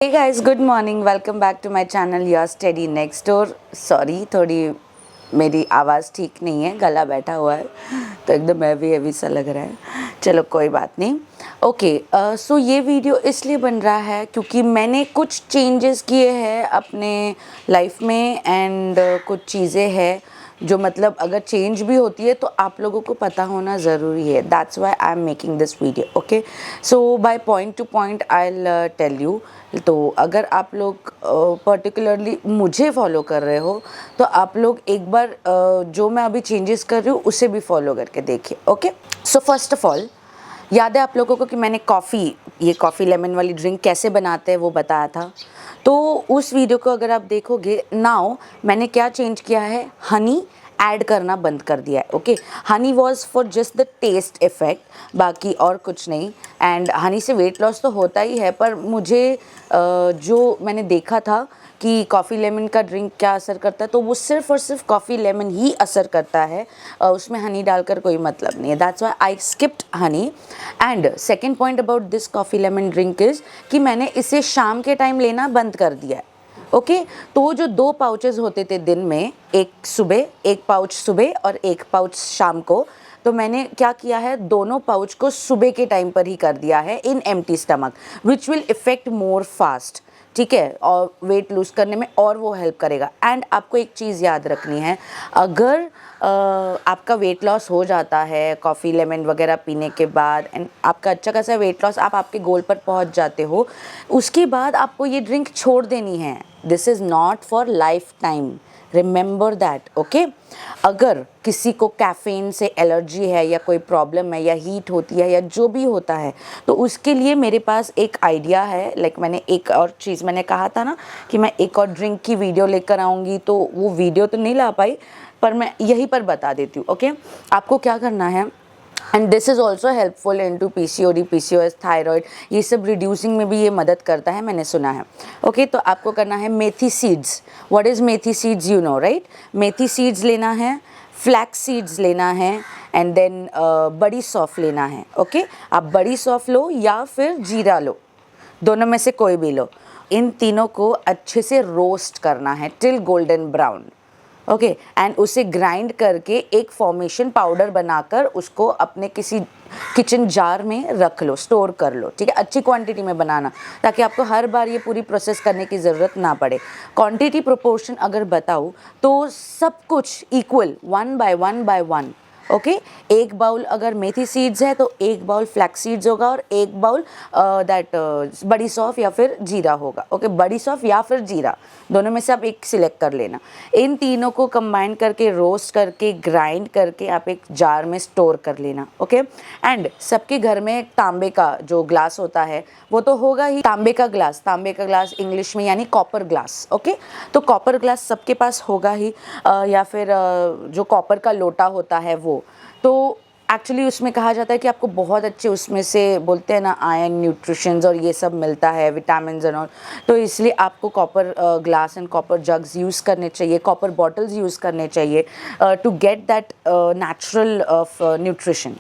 Hey guys, good morning. Welcome back to my channel your study next door. Sorry, थोड़ी मेरी आवाज़ ठीक नहीं है, गला बैठा हुआ है तो एकदम हैवी सा लग रहा है। चलो कोई बात नहीं। ओके, सो ये वीडियो इसलिए बन रहा है क्योंकि मैंने कुछ चेंजेस किए हैं अपने लाइफ में एंड कुछ चीज़ें हैं जो मतलब अगर चेंज भी होती है तो आप लोगों को पता होना ज़रूरी है। That's why I am making this video. Okay, so by point to point I will tell you. तो अगर आप लोग पर्टिकुलरली मुझे फॉलो कर रहे हो तो आप लोग एक बार जो मैं अभी चेंजेस कर रही हूँ उसे भी फॉलो करके देखिए। Okay, so first of all, याद है आप लोगों को कि मैंने ये कॉफ़ी लेमन वाली ड्रिंक कैसे बनाते हैं वो बताया था। तो उस वीडियो को अगर आप देखोगे, नाउ मैंने क्या चेंज किया है, हनी ऐड करना बंद कर दिया है। Okay, honey was for just the taste effect, बाकी और कुछ नहीं। एंड हनी से वेट लॉस तो होता ही है, पर मुझे जो मैंने देखा था कि कॉफ़ी लेमन का ड्रिंक क्या असर करता है, तो वो सिर्फ़ और सिर्फ कॉफ़ी लेमन ही असर करता है, उसमें हनी डालकर कोई मतलब नहीं है। That's why I skipped Honey. And second point about this coffee lemon drink is कि मैंने इसे शाम के टाइम लेना बंद कर दिया है। ओके, तो जो 2 पाउचेज़ होते थे दिन में, एक पाउच सुबह और एक पाउच शाम को, तो मैंने क्या किया है, दोनों पाउच को सुबह के टाइम पर ही कर दिया है in empty stomach, which will effect more fast. ठीक है, और वेट लूज़ करने में और वो हेल्प करेगा। एंड आपको एक चीज़ याद रखनी है, अगर आपका वेट लॉस हो जाता है कॉफ़ी लेमन वगैरह पीने के बाद एंड आपका अच्छा खासा वेट लॉस, आप आपके गोल पर पहुंच जाते हो, उसके बाद आपको ये ड्रिंक छोड़ देनी है। This is not for life time, remember that. Okay, अगर किसी को कैफ़ीन से एलर्जी है या कोई प्रॉब्लम है या हीट होती है या जो भी होता है, तो उसके लिए मेरे पास एक आइडिया है। लाइक मैंने एक और चीज़, मैंने कहा था ना कि मैं एक और ड्रिंक की वीडियो लेकर आऊँगी, तो वो वीडियो तो नहीं ला पाई, पर मैं यहीं पर बता देती हूँ। ओके, आपको क्या करना है, and this is also helpful in to PCOD, PCOS, thyroid, ये सब रिड्यूसिंग में भी ये मदद करता है, मैंने सुना है। ओके, तो आपको करना है methi seeds. What is methi seeds, you know right? Methi seeds लेना है, फ्लैक्स सीड्स लेना है, एंड देन बड़ी सौंफ लेना है। ओके, आप बड़ी सौंफ लो या फिर जीरा लो, दोनों में से कोई भी लो। इन तीनों को अच्छे से रोस्ट करना है till golden brown. Okay, and उसे ग्राइंड करके एक फॉर्मेशन पाउडर बनाकर उसको अपने किसी किचन जार में रख लो, स्टोर कर लो। ठीक है, अच्छी क्वांटिटी में बनाना ताकि आपको हर बार ये पूरी प्रोसेस करने की ज़रूरत ना पड़े। क्वांटिटी प्रोपोर्शन अगर बताऊँ तो सब कुछ इक्वल, 1 by 1 by 1। ओके, एक बाउल अगर मेथी सीड्स है तो एक बाउल फ्लैक्स सीड्स होगा और एक बाउल बड़ी सौंफ या फिर जीरा होगा। ओके, बड़ी सौंफ या फिर जीरा, दोनों में से आप एक सिलेक्ट कर लेना। इन तीनों को कंबाइन करके, रोस्ट करके, ग्राइंड करके आप एक जार में स्टोर कर लेना। ओके, एंड सबके घर में तांबे का जो ग्लास होता है वो तो होगा ही। तांबे का ग्लास इंग्लिश में यानी कॉपर ग्लास। ओके, तो कॉपर ग्लास सबके पास होगा ही, या फिर जो कॉपर का लोटा होता है वो। तो एक्चुअली उसमें कहा जाता है कि आपको बहुत अच्छे, उसमें से बोलते हैं ना, आयरन, न्यूट्रिशंस और ये सब मिलता है, विटामिन एंड ऑल। तो इसलिए आपको copper glass and copper jugs use करने चाहिए, कॉपर बॉटल्स यूज़ करने चाहिए to get that natural of nutrition.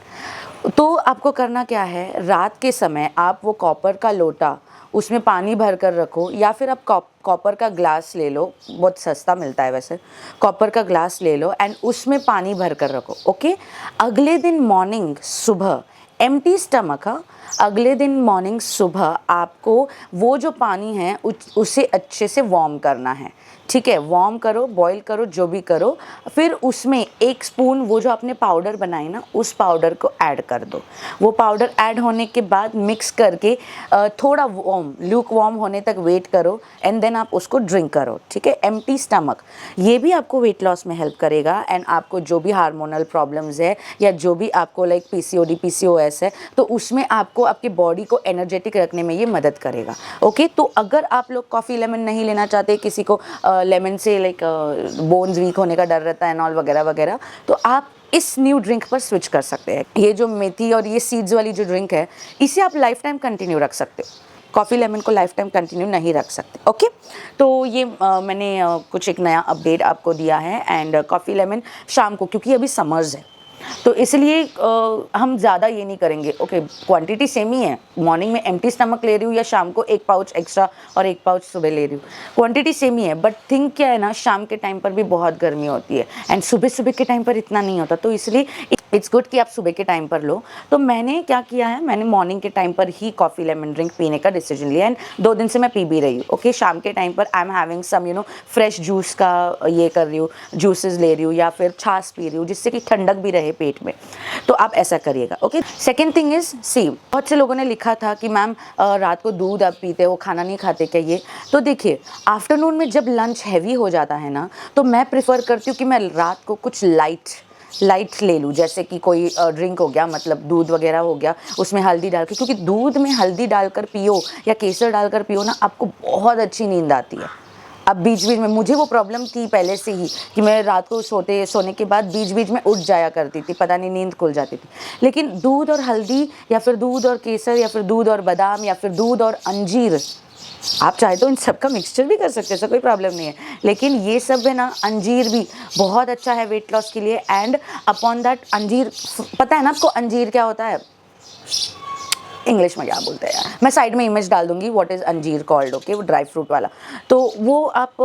तो आपको करना क्या है, रात के समय आप वो कॉपर का लोटा, उसमें पानी भर कर रखो, या फिर आप कॉपर का ग्लास ले लो, बहुत सस्ता मिलता है वैसे, कॉपर का ग्लास ले लो एंड उसमें पानी भर कर रखो। ओके, अगले दिन मॉर्निंग सुबह एम्प्टी स्टमक, अगले दिन मॉर्निंग सुबह आपको वो जो पानी है उसे अच्छे से वार्म करना है। ठीक है, वार्म करो, बॉईल करो, जो भी करो, फिर उसमें 1 स्पून वो जो आपने पाउडर बनाई ना, उस पाउडर को ऐड कर दो। वो पाउडर ऐड होने के बाद मिक्स करके थोड़ा ल्यूक वार्म होने तक वेट करो एंड देन आप उसको ड्रिंक करो। ठीक है, एम्प्टी स्टमक। ये भी आपको वेट लॉस में हेल्प करेगा एंड आपको जो भी हार्मोनल प्रॉब्लम्स है या जो भी आपको लाइक PCOD, PCOS है, तो उसमें आपको आपकी बॉडी को एनर्जेटिक रखने में ये मदद करेगा। ओके, तो अगर आप लोग कॉफ़ी लेमन नहीं लेना चाहते, किसी को लेमन से लाइक बोन्स वीक होने का डर रहता है एंड ऑल वगैरह वगैरह, तो आप इस न्यू ड्रिंक पर स्विच कर सकते हैं। ये जो मेथी और ये सीड्स वाली जो ड्रिंक है, इसे आप लाइफ टाइम कंटिन्यू रख सकते हो, कॉफ़ी लेमन को लाइफ टाइम कंटिन्यू नहीं रख सकते। ओके, तो ये मैंने कुछ एक नया अपडेट आपको दिया है। एंड कॉफ़ी लेमन शाम को, क्योंकि अभी समर्स है, तो इसलिए हम ज़्यादा ये नहीं करेंगे। ओके, क्वांटिटी सेम ही है, मॉर्निंग में एम्प्टी स्टमक ले रही हूँ या शाम को 1 पाउच एक्स्ट्रा और 1 पाउच सुबह ले रही हूँ, क्वांटिटी सेम ही है। बट थिंक क्या है ना, शाम के टाइम पर भी बहुत गर्मी होती है एंड सुबह सुबह के टाइम पर इतना नहीं होता, तो इसलिए इट्स गुड कि आप सुबह के टाइम पर लो। तो मैंने क्या किया है, मैंने मॉर्निंग के टाइम पर ही कॉफ़ी लेमन ड्रिंक पीने का डिसीजन लिया एंड 2 दिन से मैं पी भी रही हूँ। ओके, शाम के टाइम पर I am having some fresh juice का ये कर रही हूँ, जूसेस ले रही हूँ या फिर छाछ पी रही हूँ, जिससे कि ठंडक भी रहे पेट में। तो आप ऐसा करिएगा। Okay, second thing is see, बहुत से लोगों ने लिखा था कि मैम रात को दूध आप पीते हो, खाना नहीं खाते क्या ये? तो देखिए, आफ्टरनून में जब लंच हैवी हो जाता है ना, तो मैं प्रिफर करती हूँ कि मैं रात को कुछ लाइट ले लूँ, जैसे कि कोई ड्रिंक हो गया, मतलब दूध वगैरह हो गया, उसमें हल्दी डाल के, क्योंकि दूध में हल्दी डालकर पियो या केसर डालकर पियो ना, आपको बहुत अच्छी नींद आती है। अब बीच बीच में मुझे वो प्रॉब्लम थी पहले से ही कि मैं रात को सोने के बाद बीच बीच में उठ जाया करती थी, पता नहीं नींद खुल जाती थी। लेकिन दूध और हल्दी या फिर दूध और केसर या फिर दूध और बादाम या फिर दूध और अंजीर, आप चाहे तो इन सब का मिक्सचर भी कर सकते हैं, ऐसा कोई प्रॉब्लम नहीं है। लेकिन ये सब है ना, अंजीर भी बहुत अच्छा है वेट लॉस के लिए। एंड अपॉन दैट अंजीर, पता है ना आपको अंजीर क्या होता है? इंग्लिश में क्या बोलते हैं, मैं साइड में इमेज डाल दूंगी व्हाट इज़ अंजीर कॉल्ड। ओके, वो ड्राई फ्रूट वाला। तो वो आप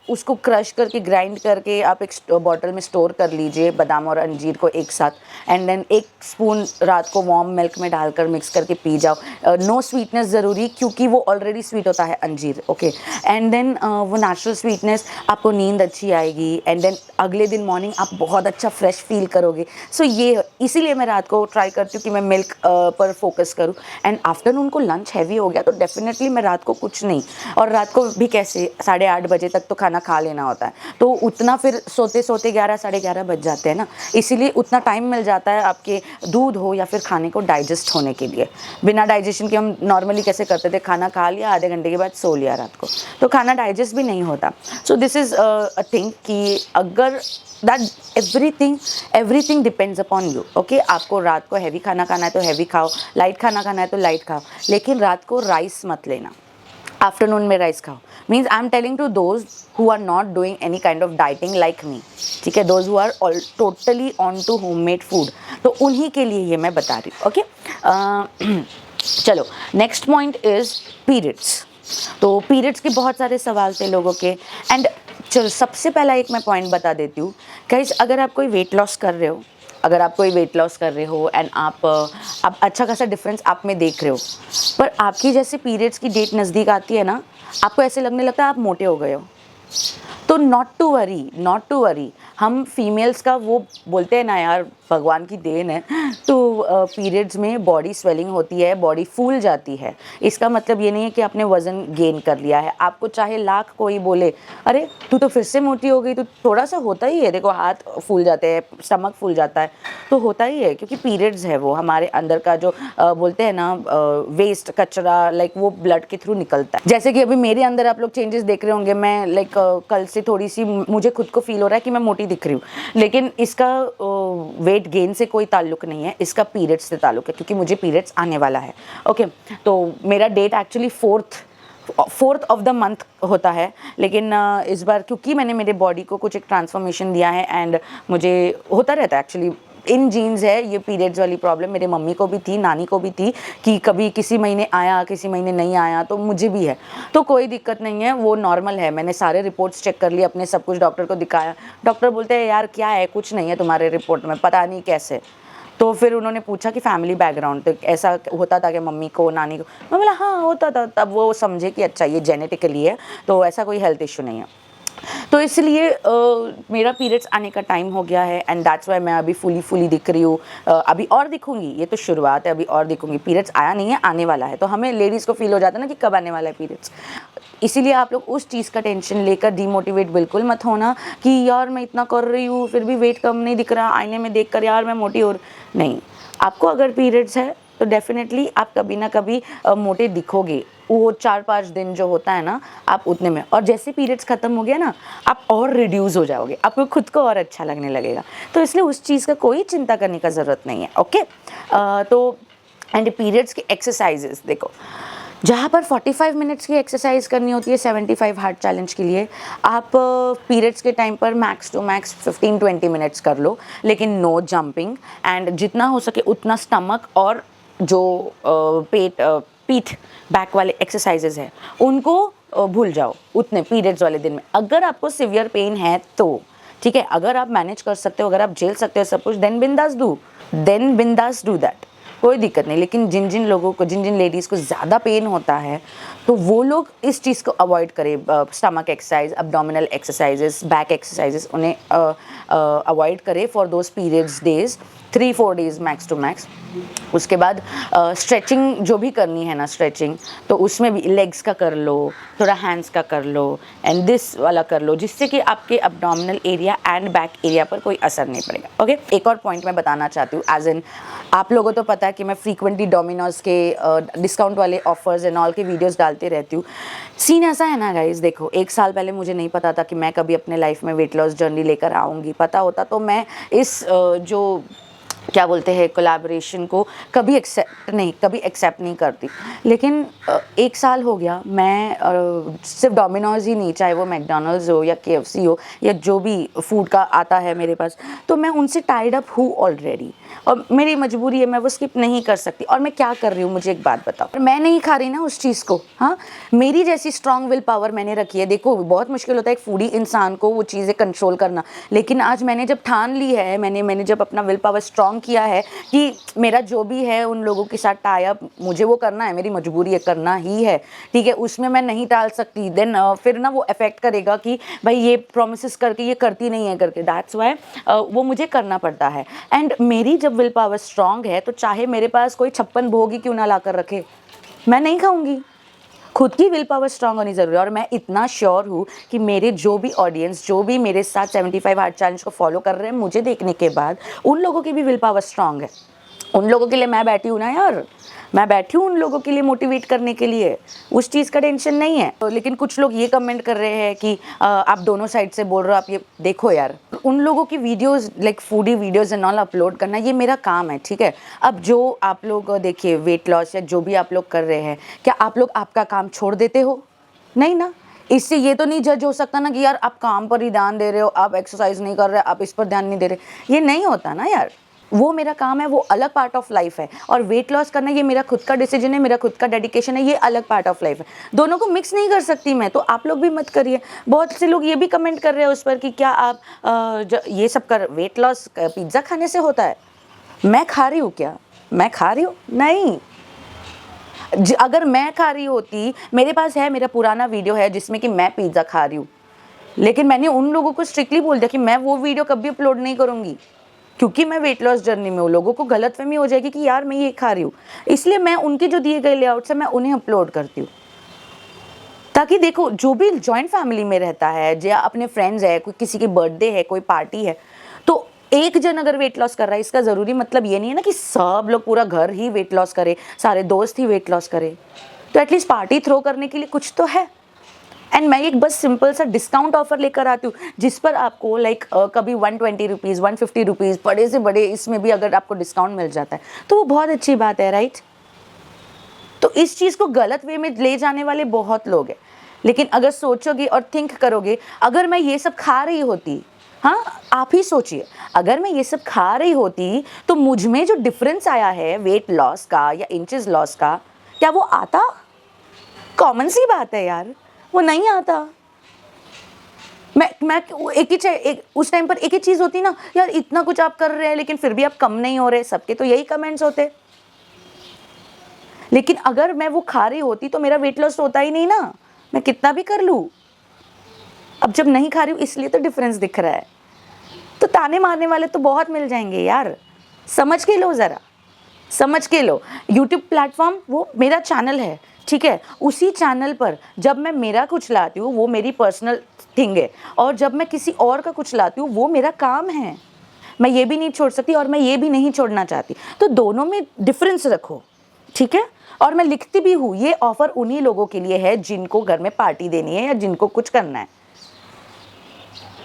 उसको क्रश करके ग्राइंड करके आप एक बॉटल में स्टोर कर लीजिए, बादाम और अंजीर को एक साथ, एंड देन 1 स्पून रात को वार्म मिल्क में डालकर मिक्स करके पी जाओ। नो स्वीटनेस ज़रूरी, क्योंकि वो ऑलरेडी स्वीट होता है अंजीर। ओके, एंड देन वो नेचुरल स्वीटनेस, आपको नींद अच्छी आएगी एंड देन अगले दिन मॉर्निंग आप बहुत अच्छा फ्रेश फील करोगे। सो ये इसीलिए मैं रात को ट्राई करती हूँ कि मैं मिल्क पर फोकस करूँ। एंड आफ्टरनून को लंच हैवी हो गया तो डेफिनेटली मैं रात को कुछ नहीं, और रात को भी कैसे 8:30 बजे तक तो खाना खा लेना होता है, तो उतना फिर सोते सोते 11 साढ़े 11 बज जाते हैं ना, इसीलिए उतना टाइम मिल जाता है आपके दूध हो या फिर खाने को डाइजेस्ट होने के लिए। बिना डाइजेशन के हम नॉर्मली कैसे करते थे, खाना खा लिया, आधे घंटे के बाद सो लिया रात को, तो खाना डाइजेस्ट भी नहीं होता। So this is a thing कि अगर that everything depends upon you. Okay, आपको रात को हैवी खाना खाना है तो हैवी खाओ, लाइट खाना खाना है तो लाइट खाओ, लेकिन रात को राइस मत लेना, आफ्टरनून में राइस खाओ। Means I am telling to those who are not doing any kind of dieting like me, ठीक है, those who are totally on to homemade food, तो उन्हीं के लिए ये मैं बता रही हूँ। ओके, चलो नेक्स्ट पॉइंट इज़ पीरियड्स। तो पीरियड्स के बहुत सारे सवाल थे लोगों के, एंड चलो सबसे पहला एक मैं पॉइंट बता देती हूँ गाइस, अगर आप कोई वेट लॉस कर रहे हो, एंड आप अच्छा खासा डिफरेंस आप में देख रहे हो, पर आपकी जैसे पीरियड्स की डेट नज़दीक आती है ना, आपको ऐसे लगने लगता है आप मोटे हो गए हो, तो नॉट टू वरी। हम फीमेल्स का वो बोलते हैं ना यार, भगवान की देन है, तो पीरियड्स में बॉडी स्वेलिंग होती है, बॉडी फूल जाती है। इसका मतलब ये नहीं है कि आपने वज़न गेन कर लिया है। आपको चाहे लाख कोई बोले अरे तू तो फिर से मोटी हो गई, तो थोड़ा सा होता ही है, देखो हाथ फूल जाते हैं, स्टमक फूल जाता है, तो होता ही है, क्योंकि पीरियड्स है वो हमारे अंदर का जो बोलते हैं ना वेस्ट कचरा, लाइक वो ब्लड के थ्रू निकलता है। जैसे कि अभी मेरे अंदर आप लोग चेंजेस देख रहे होंगे, मैं लाइक कल से थोड़ी सी मुझे खुद को फील हो रहा है कि मैं मोटी दिख रही हूँ, लेकिन इसका वेट गेन से कोई ताल्लुक नहीं है, इसका पीरियड्स से ताल्लुक है, क्योंकि मुझे पीरियड्स आने वाला है। ओके, तो मेरा date actually 4th of the month होता है, लेकिन इस बार क्योंकि मैंने मेरे बॉडी को कुछ एक ट्रांसफॉर्मेशन दिया है, एंड मुझे होता रहता है एक्चुअली, इन जीन्स है ये पीरियड्स वाली प्रॉब्लम, मेरे मम्मी को भी थी, नानी को भी थी, कि कभी किसी महीने आया किसी महीने नहीं आया, तो मुझे भी है, तो कोई दिक्कत नहीं है, वो नॉर्मल है। मैंने सारे रिपोर्ट्स चेक कर लिए अपने, सब कुछ डॉक्टर को दिखाया, डॉक्टर बोलते हैं यार क्या है, कुछ नहीं है तुम्हारे रिपोर्ट में, पता नहीं कैसे। तो फिर उन्होंने पूछा कि फैमिली बैकग्राउंड, तो ऐसा होता था कि मम्मी को, नानी को, मैं बोला हाँ होता था, तब वो समझे कि अच्छा ये जेनेटिकली है, तो ऐसा कोई हेल्थ इशू नहीं है। तो इसलिए मेरा पीरियड्स आने का टाइम हो गया है, एंड दैट्स वाई मैं अभी फुली दिख रही हूँ। अभी और दिखूंगी, ये तो शुरुआत है, अभी और दिखूंगी। पीरियड्स आया नहीं है, आने वाला है, तो हमें लेडीज़ को फील हो जाता है ना कि कब आने वाला है पीरियड्स। इसीलिए आप लोग उस चीज़ का टेंशन लेकर डीमोटिवेट बिल्कुल मत होना कि यार मैं इतना कर रही हूँ फिर भी वेट कम नहीं दिख रहा, आईने में देख कर यार मैं मोटी हो रही। नहीं, आपको अगर पीरियड्स है तो डेफिनेटली आप कभी ना कभी मोटे दिखोगे, वो 4-5 दिन जो होता है ना आप उतने में, और जैसे पीरियड्स ख़त्म हो गया ना आप और रिड्यूस हो जाओगे, आपको खुद को और अच्छा लगने लगेगा, तो इसलिए उस चीज़ का कोई चिंता करने का ज़रूरत नहीं है। ओके, तो एंड पीरियड्स की एक्सरसाइजेस देखो, जहाँ पर 45 मिनट्स की एक्सरसाइज करनी होती है 75 हार्ट चैलेंज के लिए, आप पीरियड्स के टाइम पर मैक्स टू मैक्स 15-20 मिनट्स कर लो, लेकिन नो जंपिंग, एंड जितना हो सके उतना स्टमक और जो पीठ बैक वाले एक्सरसाइजेज है उनको भूल जाओ उतने पीरियड्स वाले दिन में। अगर आपको सिवियर पेन है तो ठीक है, अगर आप मैनेज कर सकते हो, अगर आप झेल सकते हो सब कुछ, देन बिंदास डू दैट, कोई दिक्कत नहीं। लेकिन जिन जिन लोगों को, जिन जिन लेडीज़ को ज़्यादा पेन होता है तो वो लोग इस चीज़ को अवॉइड करें। Stomach exercise, abdominal exercises, back exercises उन्हें अवॉइड करें for those periods days, 3-4 days max to max. उसके बाद स्ट्रेचिंग जो भी करनी है ना, स्ट्रेचिंग तो उसमें भी लेग्स का कर लो, थोड़ा हैंड्स का कर लो, एंड दिस वाला कर लो, जिससे कि आपके abdominal area and back area पर कोई असर नहीं पड़ेगा। ओके, एक और पॉइंट मैं बताना चाहती हूँ, एज इन आप लोगों को तो पता है कि मैं फ्रीक्वेंटली डोमिनोज के डिस्काउंट वाले ऑफर्स एंड ऑल के वीडियोस डालती रहती हूँ। सीन ऐसा है ना गाइस, देखो 1 साल पहले मुझे नहीं पता था कि मैं कभी अपने लाइफ में वेट लॉस जर्नी लेकर आऊँगी। पता होता तो मैं इस जो क्या बोलते हैं कोलैबोरेशन को कभी एक्सेप्ट नहीं करती। लेकिन 1 साल हो गया, मैं सिर्फ डोमिनोज ही नहीं, चाहे वो मैकडॉनल्ड्स हो या KFC हो या जो भी फूड का आता है मेरे पास, तो मैं उनसे टाइड अप हूँ ऑलरेडी, और मेरी मजबूरी है, मैं वो स्किप नहीं कर सकती। और मैं क्या कर रही हूँ, मुझे एक बात बताओ, मैं नहीं खा रही ना उस चीज़ को। हाँ, मेरी जैसी स्ट्रॉन्ग विल पावर मैंने रखी है। देखो बहुत मुश्किल होता है एक फूडी इंसान को वो चीज़ें कंट्रोल करना, लेकिन आज मैंने जब ठान ली है, मैंने जब अपना विल पावर स्ट्रॉन्ग किया है कि मेरा जो भी है उन लोगों के साथ टाई अप मुझे वो करना है, मेरी मजबूरी है, करना ही है, ठीक है, उसमें मैं नहीं टाल सकती। देन फिर ना वो इफेक्ट करेगा कि भाई ये प्रोमिसेस करके ये करती नहीं है करके, दैट्स वाई वो मुझे करना पड़ता है। एंड मेरी जब विल पावर स्ट्रॉन्ग है तो चाहे मेरे पास कोई 56 भोग ही क्यों ना ला कर रखे, मैं नहीं खाऊंगी। खुद की विल पावर स्ट्रांग होनी ज़रूरी है। और मैं इतना श्योर हूँ कि मेरे जो भी ऑडियंस, जो भी मेरे साथ 75 हार्ट चैलेंज को फॉलो कर रहे हैं, मुझे देखने के बाद उन लोगों की भी विल पावर स्ट्रांग है। उन लोगों के लिए मैं बैठी हूँ ना यार, मैं बैठी हूँ उन लोगों के लिए मोटिवेट करने के लिए, उस चीज़ का टेंशन नहीं है। तो लेकिन कुछ लोग ये कमेंट कर रहे हैं कि आप दोनों साइड से बोल रहे हो, आप ये देखो यार, उन लोगों की videos like foodie videos and all upload करना ये मेरा काम है, ठीक है। अब जो आप लोग देखिए वेट लॉस या जो भी आप लोग कर रहे हैं, क्या आप लोग आपका काम छोड़ देते हो? नहीं ना। इससे ये तो नहीं जज हो सकता ना कि यार आप काम पर ही ध्यान दे रहे हो, आप एक्सरसाइज नहीं कर रहे, आप इस पर ध्यान नहीं दे रहे। ये नहीं होता ना यार, वो मेरा काम है, वो अलग पार्ट ऑफ लाइफ है। और वेट लॉस करना ये मेरा खुद का डिसीजन है, मेरा खुद का डेडिकेशन है, ये अलग पार्ट ऑफ लाइफ है। दोनों को मिक्स नहीं कर सकती मैं, तो आप लोग भी मत करिए। बहुत से लोग ये भी कमेंट कर रहे हैं उस पर कि क्या आप ये सब कर, वेट लॉस पिज्ज़ा खाने से होता है? मैं खा रही हूँ क्या? मैं खा रही हूँ? नहीं। अगर मैं खा रही होती, मेरे पास है, मेरा पुराना वीडियो है जिसमें कि मैं पिज़्ज़ा खा रही हूँ, लेकिन मैंने उन लोगों को स्ट्रिक्टली बोल दिया कि मैं वो वीडियो कभी अपलोड नहीं करूँगी, क्योंकि मैं वेट लॉस जर्नी में हूँ। लोगों को गलतफहमी हो जाएगी कि यार मैं ये खा रही हूँ, इसलिए मैं उनके जो दिए गए लेआउट्स है मैं उन्हें अपलोड करती हूँ, ताकि देखो जो भी जॉइंट फैमिली में रहता है, या अपने फ्रेंड्स है, कोई किसी की बर्थडे है, कोई पार्टी है, तो एक जन अगर वेट लॉस कर रहा है, इसका ज़रूरी मतलब ये नहीं है ना कि सब लोग, पूरा घर ही वेट लॉस करे, सारे दोस्त ही वेट लॉस करे। तो एटलीस्ट पार्टी थ्रो करने के लिए कुछ तो है। एंड मैं एक बस सिंपल सा डिस्काउंट ऑफर लेकर आती हूँ, जिस पर आपको लाइक कभी 120 रुपीज़, 150 रुपीज़, बड़े से बड़े इसमें भी अगर आपको डिस्काउंट मिल जाता है तो वो बहुत अच्छी बात है, राइट। तो इस चीज़ को गलत वे में ले जाने वाले बहुत लोग हैं। लेकिन अगर सोचोगे और थिंक करोगे, अगर मैं ये सब खा रही होती, हाँ आप ही सोचिए, अगर मैं ये सब खा रही होती तो मुझ में जो डिफरेंस आया है वेट लॉस का या इंचेस लॉस का, क्या वो आता? कॉमन सी बात है यार, वो नहीं आता। मैं उस टाइम पर एक ही चीज़ होती ना, यार इतना कुछ आप कर रहे हैं लेकिन फिर भी आप कम नहीं हो रहे, सबके तो यही कमेंट्स होते। लेकिन अगर मैं वो खा रही होती तो मेरा वेट लॉस होता ही नहीं ना, मैं कितना भी कर लूँ। अब जब नहीं खा रही हूँ इसलिए तो डिफरेंस दिख रहा है। तो ताने मारने वाले तो बहुत मिल जाएंगे यार, समझ के लो, ज़रा समझ के लो। यूट्यूब प्लेटफॉर्म वो मेरा चैनल है, ठीक है, उसी चैनल पर जब मैं मेरा कुछ लाती हूँ वो मेरी पर्सनल थिंग है, और जब मैं किसी और का कुछ लाती हूँ वो मेरा काम है। मैं ये भी नहीं छोड़ सकती और मैं ये भी नहीं छोड़ना चाहती, तो दोनों में डिफरेंस रखो, ठीक है। और मैं लिखती भी हूँ, ये ऑफ़र उन्हीं लोगों के लिए है जिनको घर में पार्टी देनी है या जिनको कुछ करना है।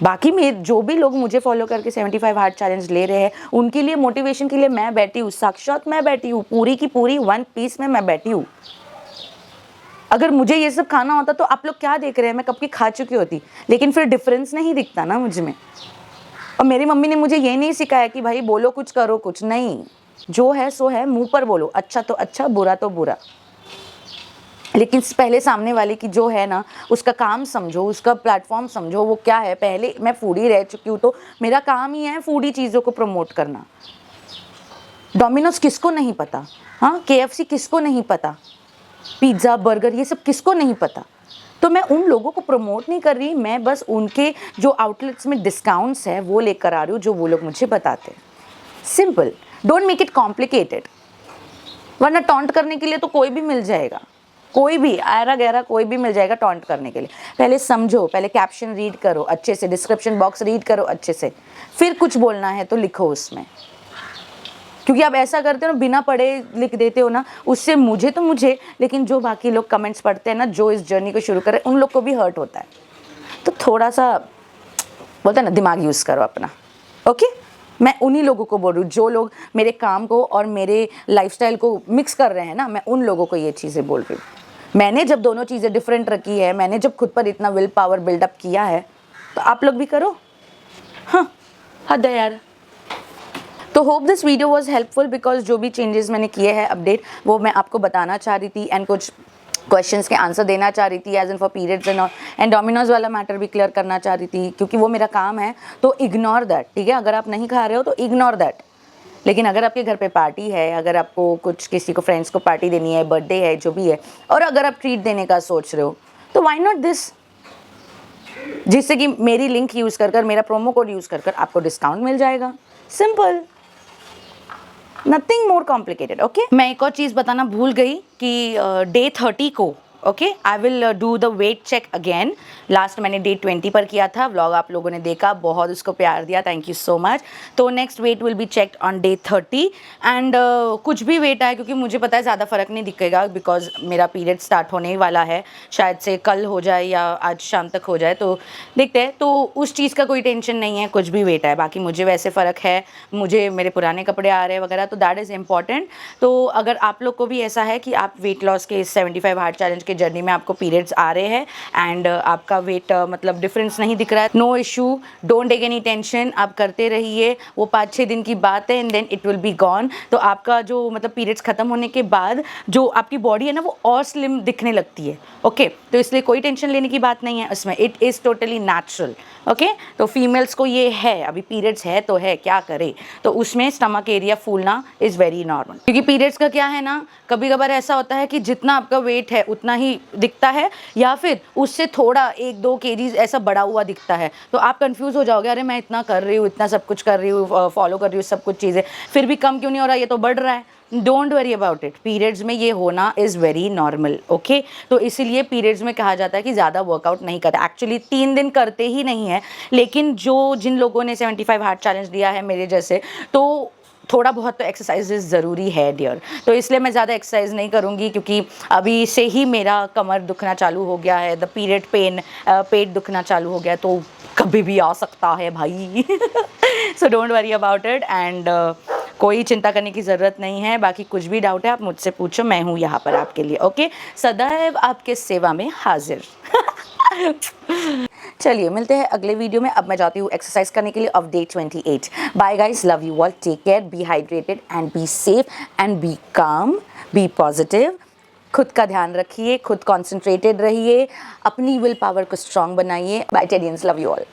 बाकी में जो भी लोग मुझे फॉलो करके 75 हार्ट चैलेंज ले रहे हैं, उनके लिए मोटिवेशन के लिए मैं बैठी हूँ, साक्षात मैं बैठी हूँ, पूरी की पूरी 1 पीस में मैं बैठी हूँ। अगर मुझे ये सब खाना होता तो आप लोग क्या देख रहे हैं, मैं कब की खा चुकी होती, लेकिन फिर डिफरेंस नहीं दिखता ना मुझ में। और मेरी मम्मी ने मुझे ये नहीं सिखाया कि भाई बोलो कुछ करो कुछ, नहीं, जो है सो है, मुंह पर बोलो, अच्छा तो अच्छा, बुरा तो बुरा। लेकिन पहले सामने वाले की जो है ना, उसका काम समझो, उसका प्लेटफॉर्म समझो, वो क्या है। पहले मैं फूडी रह चुकी हूँ तो मेरा काम ही है फूडी चीज़ों को प्रमोट करना। डोमिनोज किसको नहीं पता, हाँ, KFC किसको नहीं पता, पिज़्ज़ा बर्गर ये सब किसको नहीं पता। तो मैं उन लोगों को प्रमोट नहीं कर रही, मैं बस उनके जो आउटलेट्स में डिस्काउंट्स है वो लेकर आ रही हूँ, जो वो लोग मुझे बताते हैं। Simple, don't make it complicated, वरना टॉन्ट करने के लिए तो कोई भी मिल जाएगा, कोई भी आयरा गहरा कोई भी मिल जाएगा टॉन्ट करने के लिए। पहले समझो, पहले कैप्शन रीड करो अच्छे से, डिस्क्रिप्शन बॉक्स रीड करो अच्छे से, फिर कुछ बोलना है तो लिखो उसमें। क्योंकि आप ऐसा करते हो ना, बिना पढ़े लिख देते हो ना, उससे मुझे तो मुझे, लेकिन जो बाकी लोग कमेंट्स पढ़ते हैं ना, जो इस जर्नी को शुरू करें, उन लोग को भी हर्ट होता है। तो थोड़ा सा बोलते हैं ना, दिमाग यूज़ करो अपना, ओके। मैं उन्हीं लोगों को बोल रही हूँ जो लोग मेरे काम को और मेरे लाइफस्टाइल को मिक्स कर रहे हैं ना, मैं उन लोगों को ये चीज़ें बोल रही हूँ। मैंने जब दोनों चीज़ें डिफरेंट रखी है, मैंने जब खुद पर इतना विल पावर बिल्डअप किया है, तो आप लोग भी करो। हाँ, हद है यार। तो hope this video was helpful, because जो भी चेंजेस मैंने किए हैं अपडेट, वो मैं आपको बताना चाह रही थी, एंड कुछ क्वेश्चंस के आंसर देना चाह रही थी, as in for periods and Domino's वाला मैटर भी क्लियर करना चाह रही थी, क्योंकि वो मेरा काम है। तो इग्नोर दैट, ठीक है। अगर आप नहीं खा रहे हो तो इग्नोर दैट। लेकिन अगर आपके घर पे पार्टी है, अगर आपको कुछ किसी को फ्रेंड्स को पार्टी देनी है, बर्थडे है, जो भी है, और अगर आप ट्रीट देने का सोच रहे हो, तो वाई नॉट दिस, जिससे कि मेरी लिंक यूज़ कर मेरा प्रोमो कोड यूज़ कर आपको डिस्काउंट मिल जाएगा। Simple, nothing more complicated, okay. मैं एक और चीज़ बताना भूल गई कि डे 30 को, okay, I will do the weight check again. Last मैंने डे 20 पर किया था, व्लॉग आप लोगों ने देखा, बहुत उसको प्यार दिया, थैंक यू सो मच। तो next weight will be checked on day 30 and कुछ भी वेट आए, क्योंकि मुझे पता है ज़्यादा फ़र्क नहीं दिखेगा, बिकॉज मेरा पीरियड स्टार्ट होने ही वाला है, शायद से कल हो जाए या आज शाम तक हो जाए, तो देखते हैं। तो उस चीज़ का कोई टेंशन नहीं है, कुछ भी वेट आए। बाकी मुझे वैसे फ़र्क है, मुझे मेरे पुराने कपड़े आ रहे हैं वगैरह, तो दैट इज़ इम्पॉर्टेंट। तो अगर आप लोग को भी ऐसा है कि आप वेट लॉस के 75 हार्ड चैलेंज के जर्नी में आपको पीरियड्स आ रहे हैं एंड आपका वेट मतलब डिफरेंस नहीं दिख रहा है, no issue, don't take any tension, आप करते रहिए। वो 5-6 दिन की बात है and then it will be gone. तो आपका जो मतलब पीरियड्स खत्म होने के बाद जो आपकी बॉडी है ना, वो और स्लिम दिखने लगती है, ओके। तो इसलिए कोई टेंशन लेने की बात नहीं है उसमें, it is totally natural, okay. तो फीमेल्स को ये है, अभी पीरियड्स है तो है, क्या करे, तो उसमें स्टमक एरिया फूलना इज़ वेरी नॉर्मल। क्योंकि पीरियड्स का क्या है ना, कभी कभार ऐसा होता है कि जितना आपका वेट है उतना ही दिखता है, या फिर उससे थोड़ा 1-2 kg ऐसा बढ़ा हुआ दिखता है। तो आप कंफ्यूज हो जाओगे, अरे मैं इतना कर रही हूँ, इतना सब कुछ कर रही हूँ, फॉलो कर रही हूँ सब कुछ चीज़ें, फिर भी कम क्यों नहीं हो रहा, ये तो बढ़ रहा है। Don't worry about it, periods में ये होना इज़ वेरी नॉर्मल, ओके। तो इसीलिए पीरियड्स में कहा जाता है कि ज़्यादा वर्कआउट नहीं करता। एक्चुअली 3 दिन करते ही नहीं है, लेकिन जिन लोगों ने 75 हार्ड चैलेंज दिया है मेरे जैसे, तो थोड़ा बहुत तो एक्सरसाइजेज ज़रूरी है डियर। तो इसलिए मैं ज़्यादा एक्सरसाइज नहीं करूँगी, क्योंकि अभी से ही मेरा कमर दुखना चालू हो गया है, द पीरियड पेन, पेट दुखना चालू हो गया, तो कभी भी आ सकता है भाई। So don't worry about it and कोई चिंता करने की ज़रूरत नहीं है। बाकी कुछ भी डाउट है आप मुझसे पूछो, मैं हूँ यहाँ पर आपके लिए, ओके। सदैव आपके सेवा में हाजिर। चलिए मिलते हैं अगले वीडियो में। अब मैं जाती हूँ एक्सरसाइज करने के लिए off day 28। Bye guys, love you all, take care, be hydrated and be safe and be calm, be positive. खुद का ध्यान रखिए, खुद कॉन्सेंट्रेटेड रहिए, अपनी विल पावर को स्ट्रॉन्ग बनाइए। बाय टेडियंस, लव यू ऑल।